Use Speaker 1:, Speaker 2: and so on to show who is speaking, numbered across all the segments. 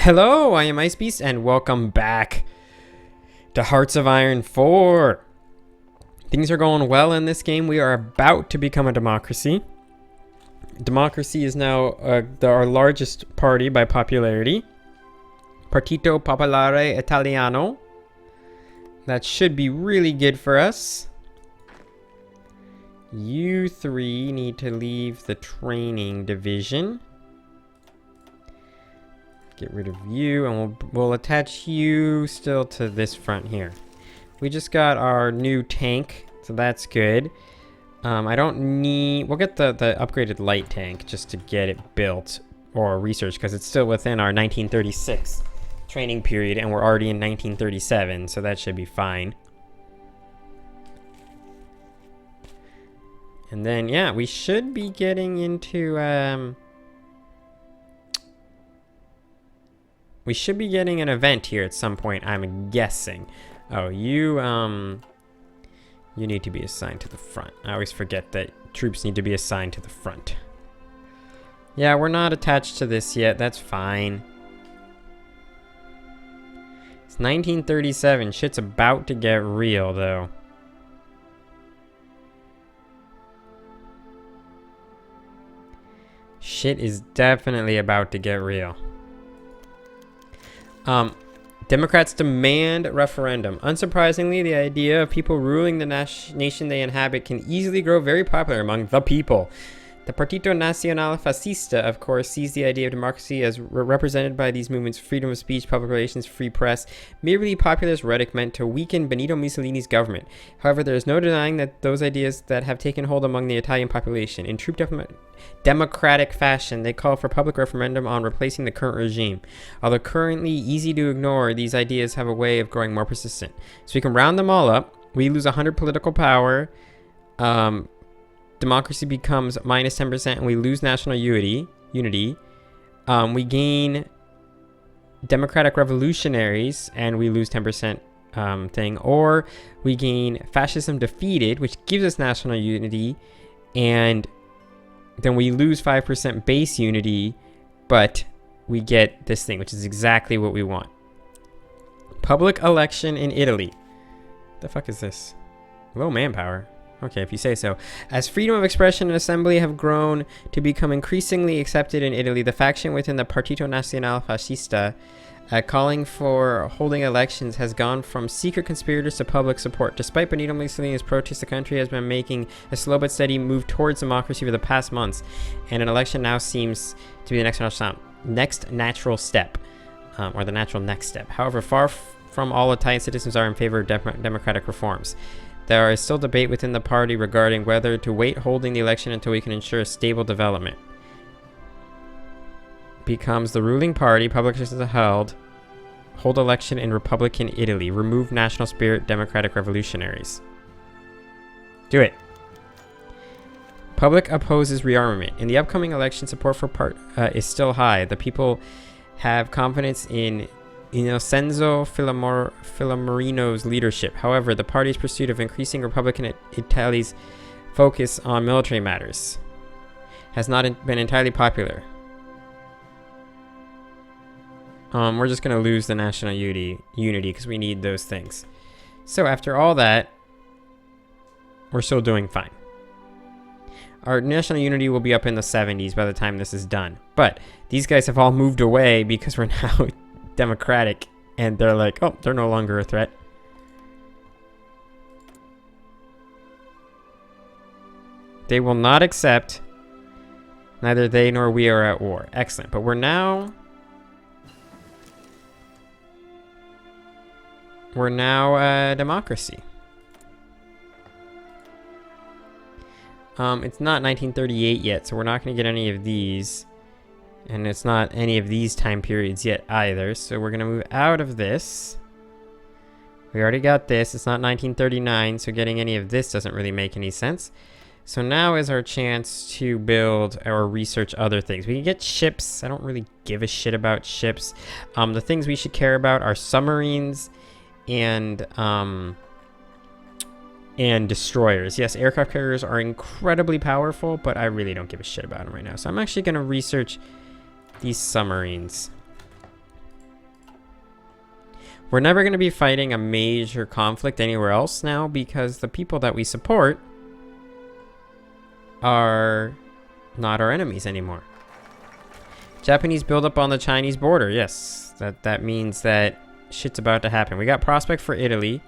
Speaker 1: Hello, I am IceBeast, and welcome back to Hearts of Iron 4. Things are going well in this game. We are about to become a democracy. Democracy is now our largest party by popularity. Partito Popolare Italiano. That should be really good for us. You three need to leave the training division. Get rid of you, and we'll attach you still to this front here. We just got our new tank, so that's good. I don't need... We'll get the upgraded light tank just to get it built or researched, because it's still within our 1936 training period, and we're already in 1937, so that should be fine. And then, yeah, we should be getting into... We should be getting an event here at some point, I'm guessing. Oh, you need to be assigned to the front. I always forget that troops need to be assigned to the front. Yeah, we're not attached to this yet. That's fine. It's 1937. Shit's about to get real, though. Shit is definitely about to get real. Democrats demand referendum. Unsurprisingly, the idea of people ruling the nation they inhabit can easily grow very popular among the people. The Partito Nazionale Fascista, of course, sees the idea of democracy as represented by these movements: freedom of speech, public relations, free press, merely populist rhetoric meant to weaken Benito Mussolini's government. However, there is no denying that those ideas that have taken hold among the Italian population. In true democratic fashion, they call for public referendum on replacing the current regime. Although currently easy to ignore, these ideas have a way of growing more persistent. So we can round them all up. We lose 100 political power. Democracy becomes minus 10%, and we lose national unity. We gain democratic revolutionaries, and we lose 10% thing. Or we gain fascism defeated, which gives us national unity, and then we lose 5% base unity, but we get this thing, which is exactly what we want. Public election in Italy. The fuck is this? Low manpower. Okay, if you say so. As freedom of expression and assembly have grown to become increasingly accepted in Italy, the faction within the Partito Nazionale Fascista calling for holding elections has gone from secret conspirators to public support. Despite Benito Mussolini's protests, the country has been making a slow but steady move towards democracy for the past months, and an election now seems to be the next natural step, or the natural next step. However, far from all Italian citizens are in favor of democratic reforms. There is still debate within the party regarding whether to wait holding the election until we can ensure a stable development. Becomes the ruling party. Public elections are held. Hold election in Republican Italy. Remove national spirit democratic revolutionaries. Do it. Public opposes rearmament. In the upcoming election, support for is still high. The people have confidence in Innocenzo Filomarino's leadership. However, the party's pursuit of increasing Republican Italy's focus on military matters has not been entirely popular. We're just going to lose the national unity because we need those things. So after all that, we're still doing fine. Our national unity will be up in the 70s by the time this is done. But these guys have all moved away because we're now democratic, and they're like, oh, they're no longer a threat. They will not accept. Neither they nor we are at war. Excellent. But we're now a democracy. It's not 1938 yet, so we're not going to get any of these. And it's not any of these time periods yet either. So we're going to move out of this. We already got this. It's not 1939, so getting any of this doesn't really make any sense. So now is our chance to build or research other things. We can get ships. I don't really give a shit about ships. The things we should care about are submarines and destroyers. Yes, aircraft carriers are incredibly powerful, but I really don't give a shit about them right now. So I'm actually going to research these submarines. We're never going to be fighting a major conflict anywhere else now because the people that we support are not our enemies anymore. Japanese buildup on the Chinese border. Yes, that means that shit's about to happen. We got prospect for Italy.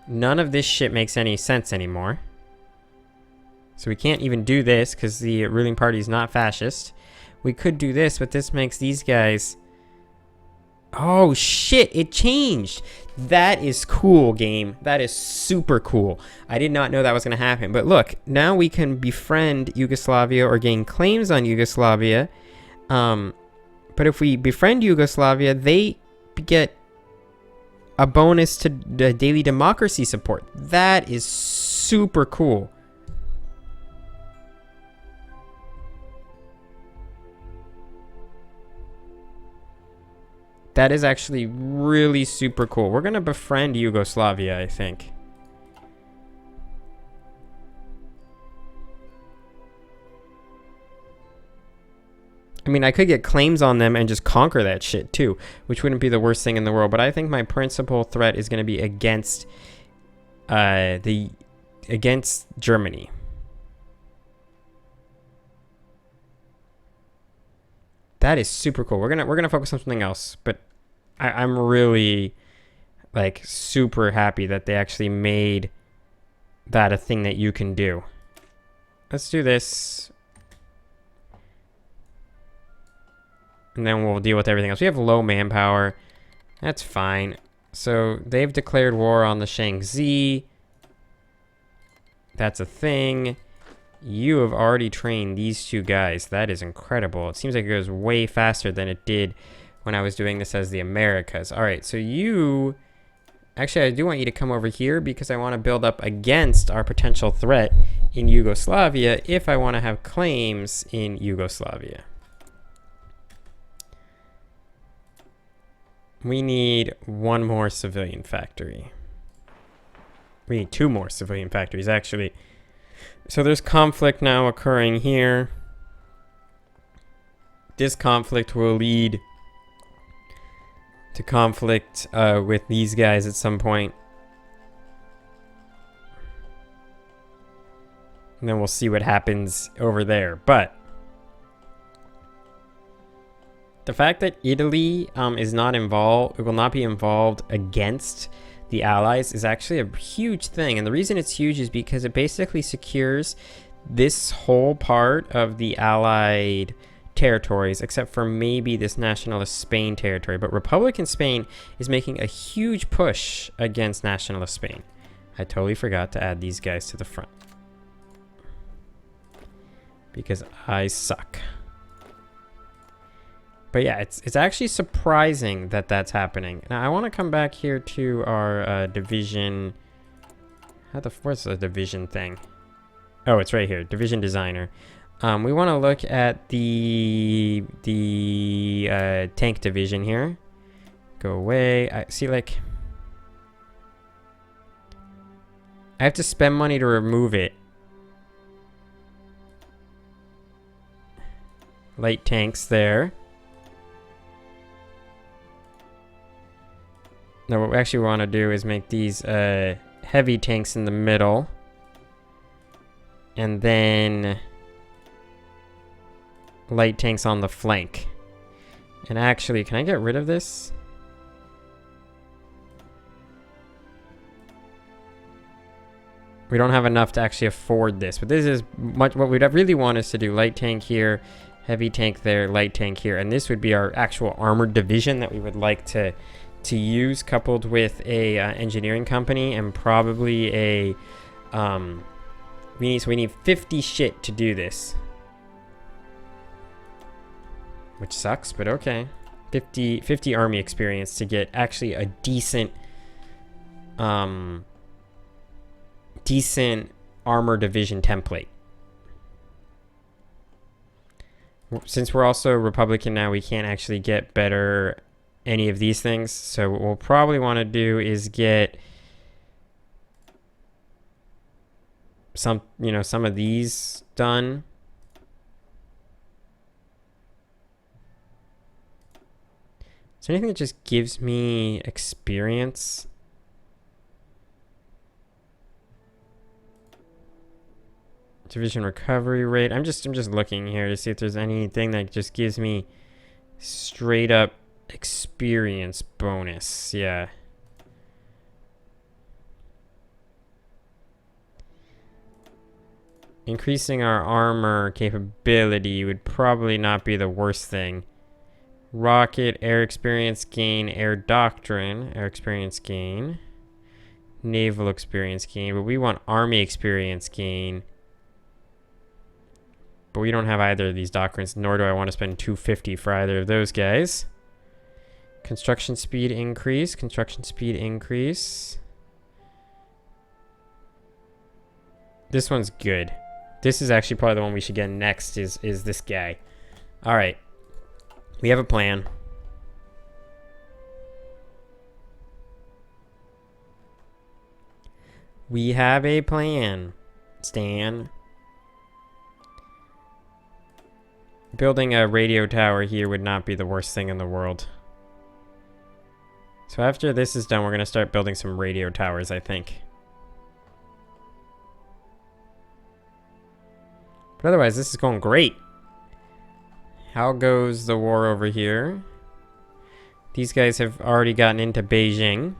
Speaker 1: None of this shit makes any sense anymore. So we can't even do this because the ruling party is not fascist. We could do this, but this makes these guys... Oh shit, it changed. That is cool, game. That is super cool. I did not know that was going to happen. But look, now we can befriend Yugoslavia or gain claims on Yugoslavia. But if we befriend Yugoslavia, they get a bonus to the daily democracy support. That is super cool. That is actually really super cool. We're going to befriend Yugoslavia, I think. I mean, I could get claims on them and just conquer that shit too, which wouldn't be the worst thing in the world. But I think my principal threat is going to be against against Germany. That is super cool. We're gonna focus on something else, but I'm really like super happy that they actually made that a thing that you can do. Let's do this. And then we'll deal with everything else. We have low manpower. That's fine. So they've declared war on the Shaanxi. That's a thing. You have already trained these two guys. That is incredible. It seems like it goes way faster than it did when I was doing this as the Americas. All right, so you... Actually, I do want you to come over here because I want to build up against our potential threat in Yugoslavia if I want to have claims in Yugoslavia. We need one more civilian factory. We need two more civilian factories, actually. So there's conflict now occurring here. This conflict will lead to conflict with these guys at some point. And then we'll see what happens over there. But the fact that Italy is not involved, it will not be involved against the Allies is actually a huge thing. And the reason it's huge is because it basically secures this whole part of the Allied territories, except for maybe this nationalist Spain territory. But Republican Spain is making a huge push against nationalist Spain. I totally forgot to add these guys to the front because I suck. But yeah, it's actually surprising that that's happening. Now I want to come back here to our division. Where's the division thing? Oh, it's right here, division designer. We want to look at the tank division here. Go away. I see, like, I have to spend money to remove it. Light tanks there. Now what we actually want to do is make these heavy tanks in the middle. And then light tanks on the flank. And actually, can I get rid of this? We don't have enough to actually afford this, but this is much what we'd really want us to do. Light tank here, heavy tank there, light tank here. And this would be our actual armored division that we would like to use, coupled with a engineering company and probably a we need 50 shit to do this, which sucks, but okay. 50 army experience to get actually a decent armor division template. Since we're also Republican now, we can't actually get better any of these things. So what we'll probably want to do is get some of these done. Is there anything that just gives me experience? Division recovery rate. I'm just looking here to see if there's anything that just gives me straight up experience bonus. Yeah. Increasing our armor capability would probably not be the worst thing. Rocket, air experience gain, air doctrine, air experience gain, naval experience gain, but we want army experience gain. But we don't have either of these doctrines, nor do I want to spend 250 for either of those guys. Construction speed increase, construction speed increase. This one's good. This is actually probably the one we should get next is this guy. All right. We have a plan. We have a plan, Stan. Building a radio tower here would not be the worst thing in the world. So after this is done, we're going to start building some radio towers, I think. But otherwise, this is going great. How goes the war over here? These guys have already gotten into Beijing.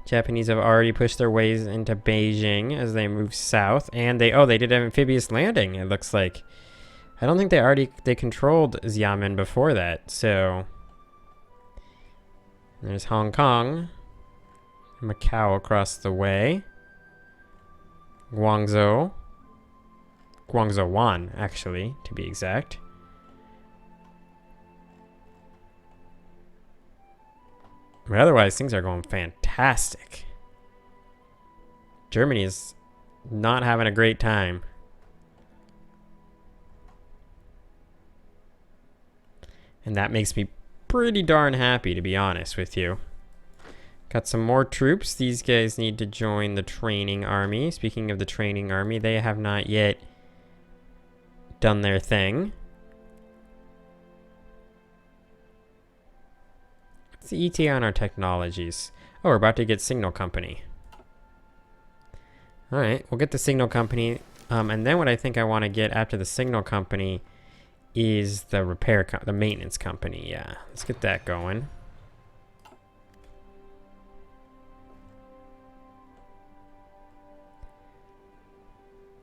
Speaker 1: Japanese have already pushed their ways into Beijing as they move south. And they did an amphibious landing, it looks like. I don't think they controlled Xiamen before that, so... There's Hong Kong. Macau across the way. Guangzhou. Guangzhou Wan, actually, to be exact. But otherwise, things are going fantastic. Germany is not having a great time. And that makes me pretty darn happy, to be honest with you. Got some more troops. These guys need to join the training army. Speaking of the training army, they have not yet done their thing. What's the ETA on our technologies? Oh, we're about to get signal company. Alright, we'll get the signal company. And then what I think I want to get after the signal company is the the maintenance company. Yeah, let's get that going.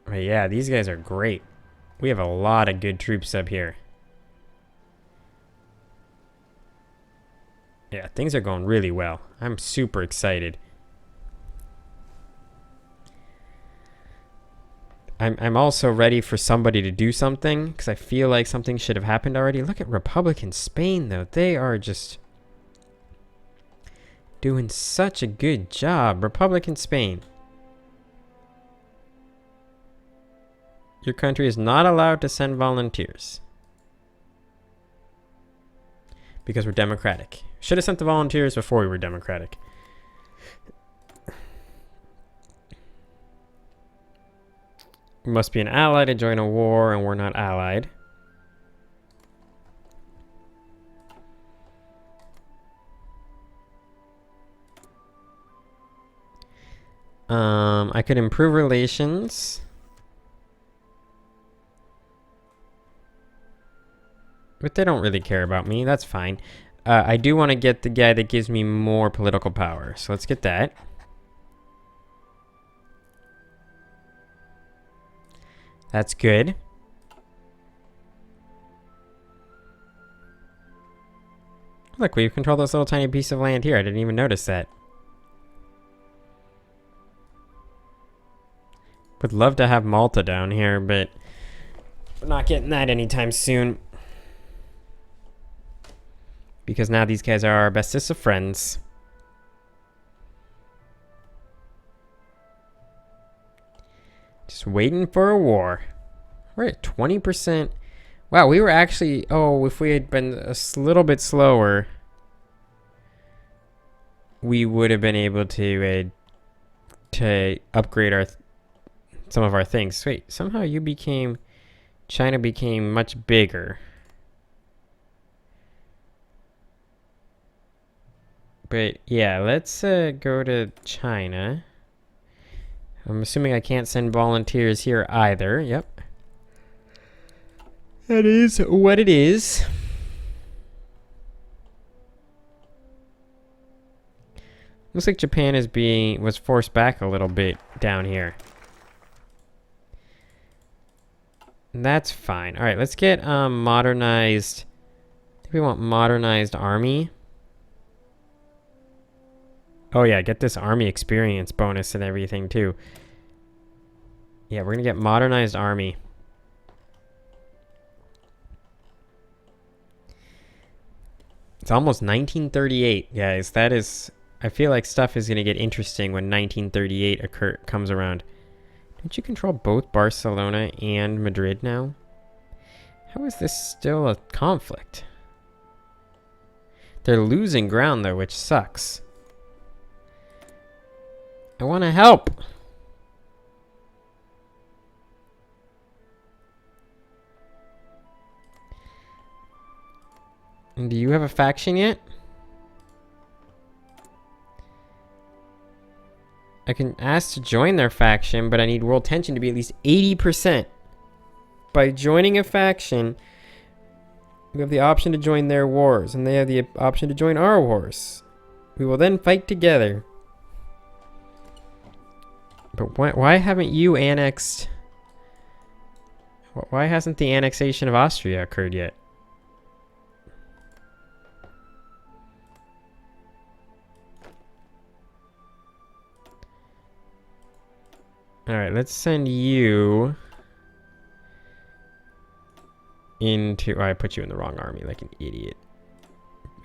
Speaker 1: But yeah, these guys are great. We have a lot of good troops up here. Yeah, things are going really well. I'm super excited. I'm also ready for somebody to do something, because I feel like something should have happened already. Look at Republican Spain, though. They are just doing such a good job. Republican Spain. Your country is not allowed to send volunteers. Because we're democratic. Should have sent the volunteers before we were democratic. We must be an ally to join a war, and we're not allied. I could improve relations. But they don't really care about me. That's fine. I do want to get the guy that gives me more political power. So let's get that. That's good. Look, we control this little tiny piece of land here. I didn't even notice that. Would love to have Malta down here, but we're not getting that anytime soon. Because now these guys are our bestest of friends. Just waiting for a war. We're at 20%. Wow, we were actually... Oh, if we had been a little bit slower, we would have been able to upgrade our some of our things. Wait, somehow you became... China became much bigger. But yeah, let's go to China. I'm assuming I can't send volunteers here either. Yep. That is what it is. Looks like Japan was forced back a little bit down here. That's fine. All right, let's get modernized. I think we want modernized army. Oh yeah, get this army experience bonus and everything too. Yeah, we're gonna get modernized army. It's almost 1938, guys. That is, I feel like stuff is gonna get interesting when 1938 comes around. Don't you control both Barcelona and Madrid now? How is this still a conflict? They're losing ground though, which sucks. I want to help. And do you have a faction yet? I can ask to join their faction, but I need world tension to be at least 80%. By joining a faction, we have the option to join their wars, and they have the option to join our wars. We will then fight together. But why haven't you annexed... Why hasn't the annexation of Austria occurred yet? Alright, let's send you into... Oh, I put you in the wrong army like an idiot.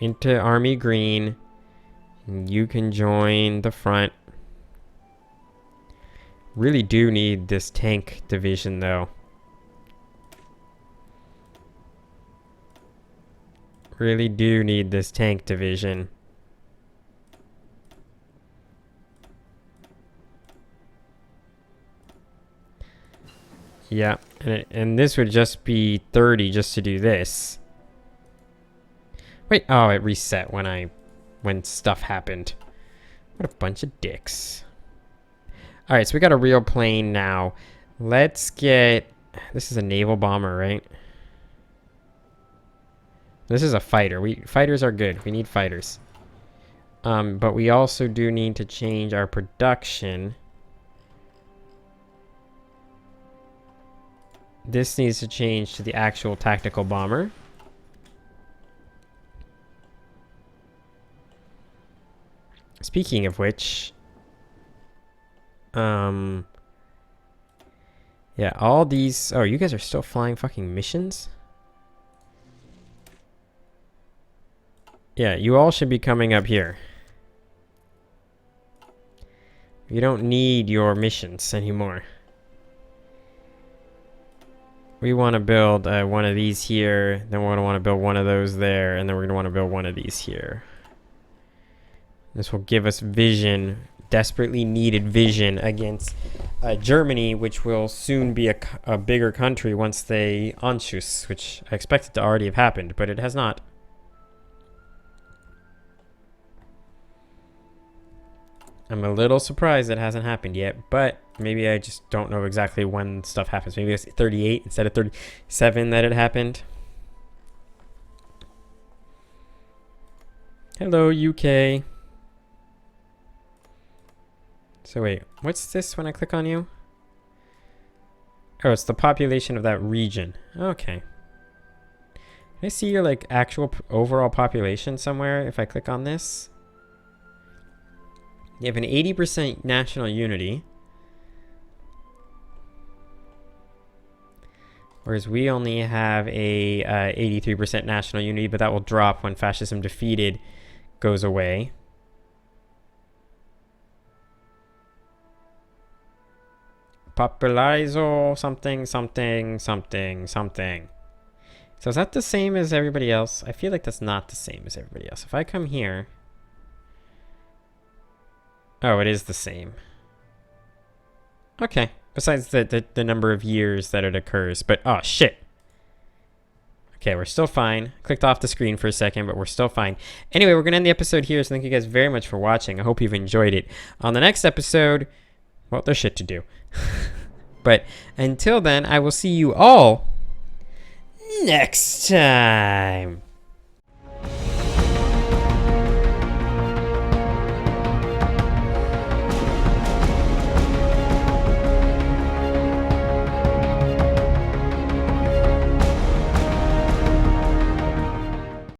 Speaker 1: Into Army Green. You can join the front. Really do need this tank division though. Really do need this tank division. Yeah, and this would just be 30 just to do this. Wait, oh, it reset when stuff happened. What a bunch of dicks. Alright, so we got a real plane now. Let's get... This is a naval bomber, right? This is a fighter. Fighters are good. We need fighters. But we also do need to change our production. This needs to change to the actual tactical bomber. Speaking of which... Yeah, all these... Oh, you guys are still flying fucking missions? Yeah, you all should be coming up here. You don't need your missions anymore. We want to build one of these here, then we're going to want to build one of those there, and then we're going to want to build one of these here. This will give us vision, desperately needed vision against Germany, which will soon be a bigger country once they Anschluss, which I expected to already have happened, but it has not. I'm a little surprised it hasn't happened yet, but maybe I just don't know exactly when stuff happens. Maybe it's 38 instead of 37 that it happened. Hello, UK. So wait, what's this when I click on you? Oh, it's the population of that region. Okay. Can I see your like actual overall population somewhere if I click on this? You have an 80% national unity. Whereas we only have a 83% national unity, but that will drop when fascism defeated goes away. Popularizo something, something, something, something. So is that the same as everybody else? I feel like that's not the same as everybody else. If I come here... Oh, it is the same. Okay. Besides the number of years that it occurs. But, oh, shit. Okay, we're still fine. Clicked off the screen for a second, but we're still fine. Anyway, we're going to end the episode here, so thank you guys very much for watching. I hope you've enjoyed it. On the next episode, well, there's shit to do. But until then, I will see you all next time.